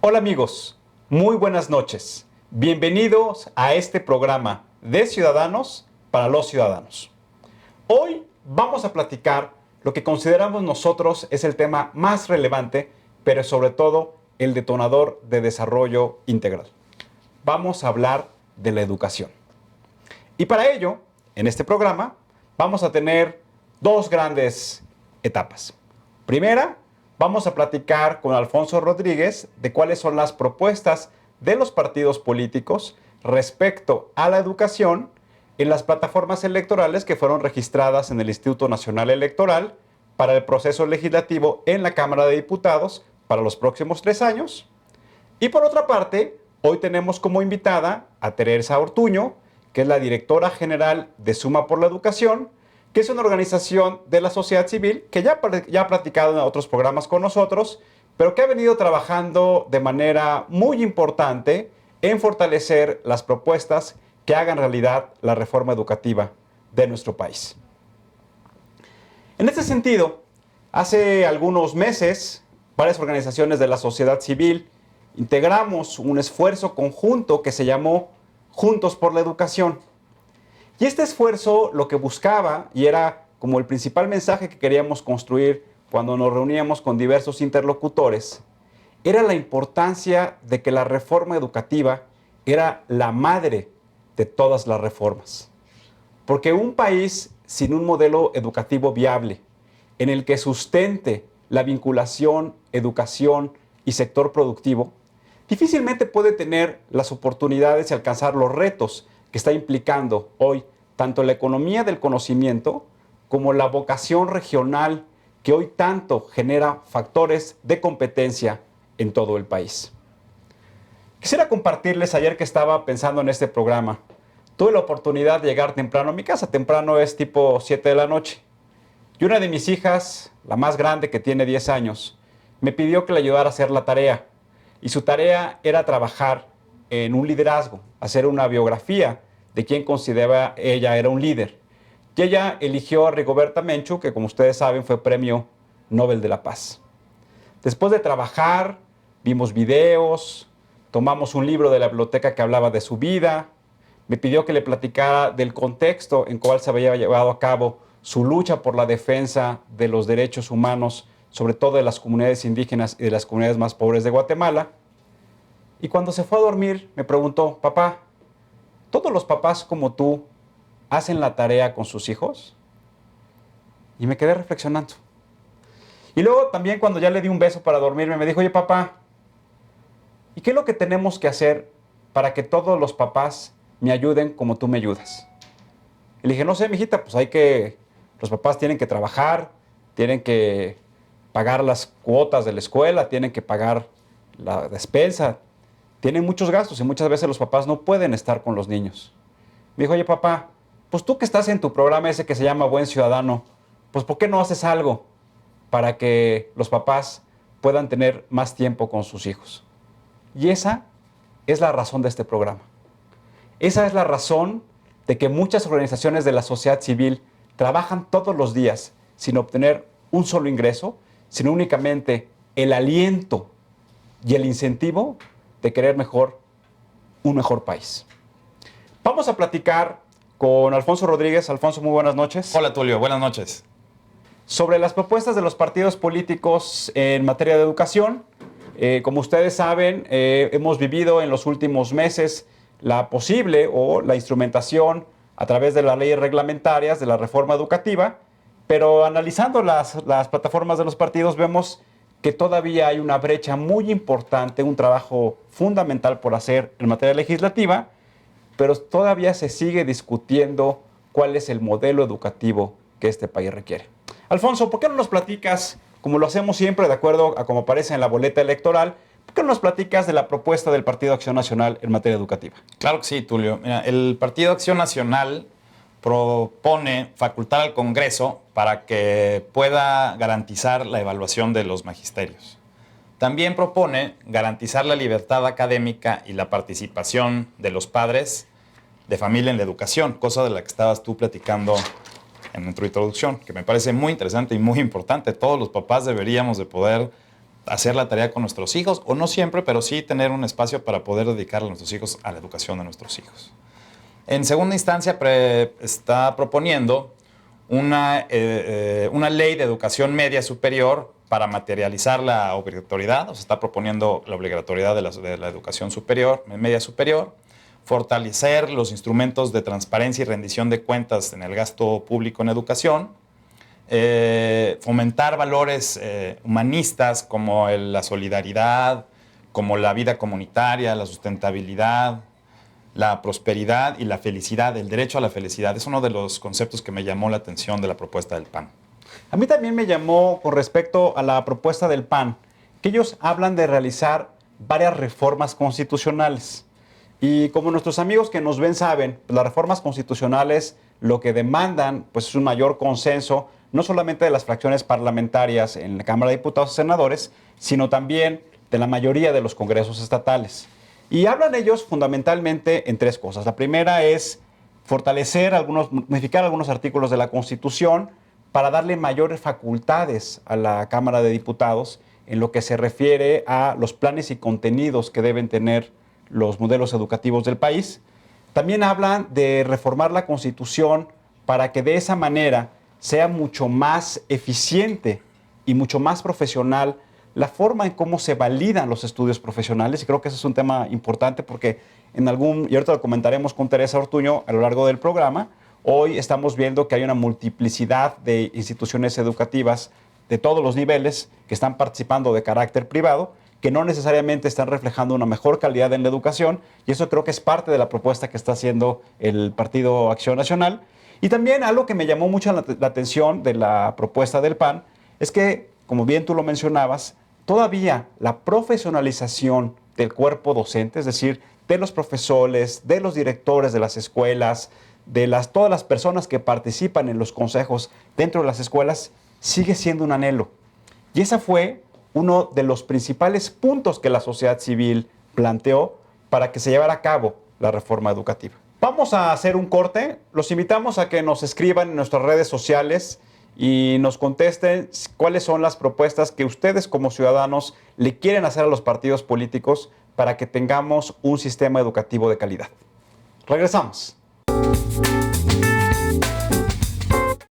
Hola amigos, muy buenas noches. Bienvenidos a este programa de Ciudadanos para los Ciudadanos. Hoy vamos a platicar lo que consideramos nosotros es el tema más relevante, pero sobre todo el detonador de desarrollo integral. Vamos a hablar de la educación. Y para ello, en este programa, vamos a tener dos grandes etapas. Primera, vamos a platicar con Alfonso Rodríguez de cuáles son las propuestas de los partidos políticos respecto a la educación en las plataformas electorales que fueron registradas en el Instituto Nacional Electoral para el proceso legislativo en la Cámara de Diputados para los próximos 3 años. Y por otra parte, hoy tenemos como invitada a Teresa Ortuño, que es la directora general de Suma por la Educación, que es una organización de la sociedad civil que ya ha platicado en otros programas con nosotros, pero que ha venido trabajando de manera muy importante en fortalecer las propuestas que hagan realidad la reforma educativa de nuestro país. En este sentido, hace algunos meses, varias organizaciones de la sociedad civil integramos un esfuerzo conjunto que se llamó Juntos por la Educación. Y este esfuerzo lo que buscaba, y era como el principal mensaje que queríamos construir cuando nos reuníamos con diversos interlocutores, era la importancia de que la reforma educativa era la madre de todas las reformas. Porque un país sin un modelo educativo viable, en el que sustente la vinculación, educación y sector productivo, difícilmente puede tener las oportunidades y alcanzar los retos que está implicando hoy tanto la economía del conocimiento como la vocación regional que hoy tanto genera factores de competencia en todo el país. Quisiera compartirles ayer que estaba pensando en este programa. Tuve la oportunidad de llegar temprano a mi casa. Temprano es tipo 7 de la noche. Y una de mis hijas, la más grande que tiene 10 años, me pidió que le ayudara a hacer la tarea. Y su tarea era trabajar en un liderazgo, hacer una biografía de quien consideraba ella era un líder. Y ella eligió a Rigoberta Menchú, que como ustedes saben fue Premio Nobel de la Paz. Después de trabajar, vimos videos, tomamos un libro de la biblioteca que hablaba de su vida, me pidió que le platicara del contexto en cual se había llevado a cabo su lucha por la defensa de los derechos humanos, sobre todo de las comunidades indígenas y de las comunidades más pobres de Guatemala. Y cuando se fue a dormir, me preguntó, papá, ¿todos los papás como tú hacen la tarea con sus hijos? Y me quedé reflexionando. Y luego también cuando ya le di un beso para dormirme, me dijo, oye papá, ¿y qué es lo que tenemos que hacer para que todos los papás me ayuden como tú me ayudas? Y le dije, no sé, mijita, pues los papás tienen que trabajar, tienen que pagar las cuotas de la escuela, tienen que pagar la despensa, tienen muchos gastos y muchas veces los papás no pueden estar con los niños. Me dijo, oye papá, pues tú que estás en tu programa ese que se llama Buen Ciudadano, pues ¿por qué no haces algo para que los papás puedan tener más tiempo con sus hijos? Y esa es la razón de este programa. Esa es la razón de que muchas organizaciones de la sociedad civil trabajan todos los días sin obtener un solo ingreso, sino únicamente el aliento y el incentivo de querer un mejor país. Vamos a platicar con Alfonso Rodríguez. Alfonso, muy buenas noches. Hola Tulio, buenas noches. Sobre las propuestas de los partidos políticos en materia de educación. Como ustedes saben, hemos vivido en los últimos meses la posible o la instrumentación a través de las leyes reglamentarias de la reforma educativa, pero analizando las plataformas de los partidos vemos que todavía hay una brecha muy importante, un trabajo fundamental por hacer en materia legislativa, pero todavía se sigue discutiendo cuál es el modelo educativo que este país requiere. Alfonso, ¿por qué no nos platicas, como lo hacemos siempre de acuerdo a como aparece en la boleta electoral, por qué no nos platicas de la propuesta del Partido Acción Nacional en materia educativa? Claro que sí, Tulio. Mira, el Partido Acción Nacional propone facultar al Congreso para que pueda garantizar la evaluación de los magisterios. También propone garantizar la libertad académica y la participación de los padres de familia en la educación, cosa de la que estabas tú platicando en tu introducción, que me parece muy interesante y muy importante. Todos los papás deberíamos de poder hacer la tarea con nuestros hijos, o no siempre, pero sí tener un espacio para poder dedicar a nuestros hijos a la educación de nuestros hijos. En segunda instancia, está proponiendo una ley de educación media superior para materializar la obligatoriedad, o sea, está proponiendo la obligatoriedad de la educación superior, media superior, fortalecer los instrumentos de transparencia y rendición de cuentas en el gasto público en educación, fomentar valores humanistas como la solidaridad, como la vida comunitaria, la sustentabilidad, la prosperidad y la felicidad, el derecho a la felicidad. Es uno de los conceptos que me llamó la atención de la propuesta del PAN. A mí también me llamó con respecto a la propuesta del PAN, que ellos hablan de realizar varias reformas constitucionales. Y como nuestros amigos que nos ven saben, las reformas constitucionales lo que demandan pues, es un mayor consenso, no solamente de las fracciones parlamentarias en la Cámara de Diputados y Senadores, sino también de la mayoría de los congresos estatales. Y hablan ellos fundamentalmente en tres cosas. La primera es modificar algunos artículos de la Constitución para darle mayores facultades a la Cámara de Diputados en lo que se refiere a los planes y contenidos que deben tener los modelos educativos del país. También hablan de reformar la Constitución para que de esa manera sea mucho más eficiente y mucho más profesional la forma en cómo se validan los estudios profesionales. Y creo que ese es un tema importante porque y ahorita lo comentaremos con Teresa Ortuño a lo largo del programa, hoy estamos viendo que hay una multiplicidad de instituciones educativas de todos los niveles que están participando de carácter privado, que no necesariamente están reflejando una mejor calidad en la educación, y eso creo que es parte de la propuesta que está haciendo el Partido Acción Nacional. Y también algo que me llamó mucho la atención de la propuesta del PAN es que, como bien tú lo mencionabas, todavía la profesionalización del cuerpo docente, es decir, de los profesores, de los directores de las escuelas, de todas las personas que participan en los consejos dentro de las escuelas, sigue siendo un anhelo. Y esa fue uno de los principales puntos que la sociedad civil planteó para que se llevara a cabo la reforma educativa. Vamos a hacer un corte. Los invitamos a que nos escriban en nuestras redes sociales y nos contesten cuáles son las propuestas que ustedes como ciudadanos le quieren hacer a los partidos políticos para que tengamos un sistema educativo de calidad. Regresamos.